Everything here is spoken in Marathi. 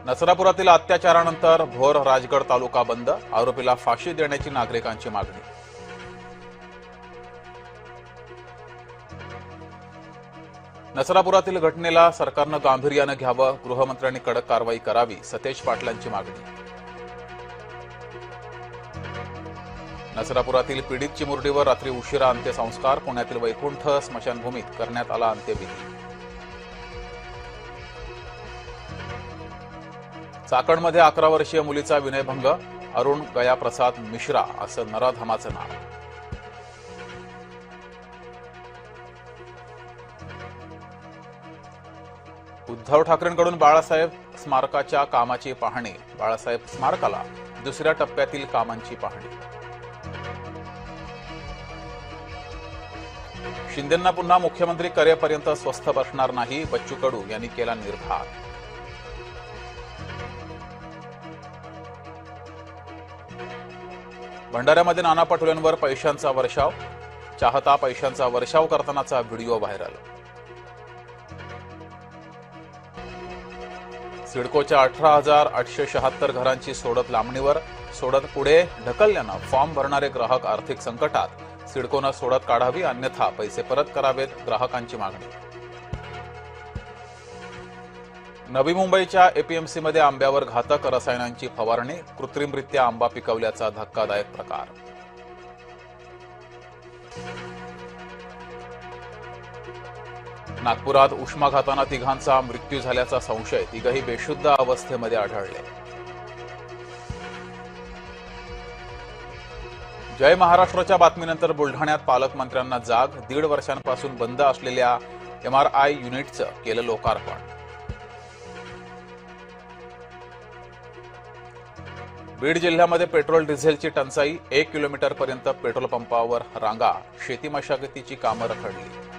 नसरापुरातील अत्याचारानंतर भोर राजगड तालुका बंद, आरोपीला फाशी देण्याची नागरिकांची मागणी. नसरापुरातील घटनेला सरकारनं गांभीर्यानं घ्यावं, गृहमंत्र्यांनी कडक कारवाई करावी, सतेज पाटलांची मागणी. नसरापुरातील पीडित चिमुरडीवर रात्री उशिरा अंत्यसंस्कार, पुण्यातील वैकुंठ स्मशानभूमीत करण्यात आला अंत्यविधी. चाकणमध्ये 11 वर्षीय मुलीचा विनयभंग, अरुण गयाप्रसाद मिश्रा असं नराधमाचं नाव. उद्धव ठाकरेंकडून बाळासाहेब स्मारकाच्या कामाची पाहणी, बाळासाहेब स्मारकाला दुसऱ्या टप्प्यातील कामांची पाहणी. शिंदेंना पुन्हा मुख्यमंत्री करेपर्यंत स्वस्थ बसणार नाही, बच्चू कडू यांनी केला निर्धार. भंडाऱ्यामध्ये नाना पटोलेंवर पैशांचा वर्षाव, चाहता पैशांचा वर्षाव करतानाचा व्हिडिओ व्हायरल. सिडकोच्या 18,876 घरांची सोडत लांबणीवर, सोडत पुढे ढकलल्यानं फॉर्म भरणारे ग्राहक आर्थिक संकटात, सिडकोनं सोडत काढावी अन्यथा पैसे परत करावेत, ग्राहकांची मागणी. नवी मुंबईच्या एपीएमसीमध्ये आंब्यावर घातक रसायनांची फवारणी, कृत्रिमरित्या आंबा पिकवल्याचा धक्कादायक प्रकार. नागपुरात उष्माघातानं तिघांचा मृत्यू झाल्याचा संशय, तिघही बेशुद्ध अवस्थेमध्ये आढळले. जय महाराष्ट्राच्या बातमीनंतर बुलढाण्यात पालकमंत्र्यांना जाग, 1.5 वर्षांपासून बंद असलेल्या एमआरआय युनिटचं केलं लोकार्पण. बीड जिल्ह्यामध्ये पेट्रोल डिझेलची टंचाई, 1 किलोमीटरपर्यंत पेट्रोल पंपावर रांगा, शेती मशागतीची कामं रखडली.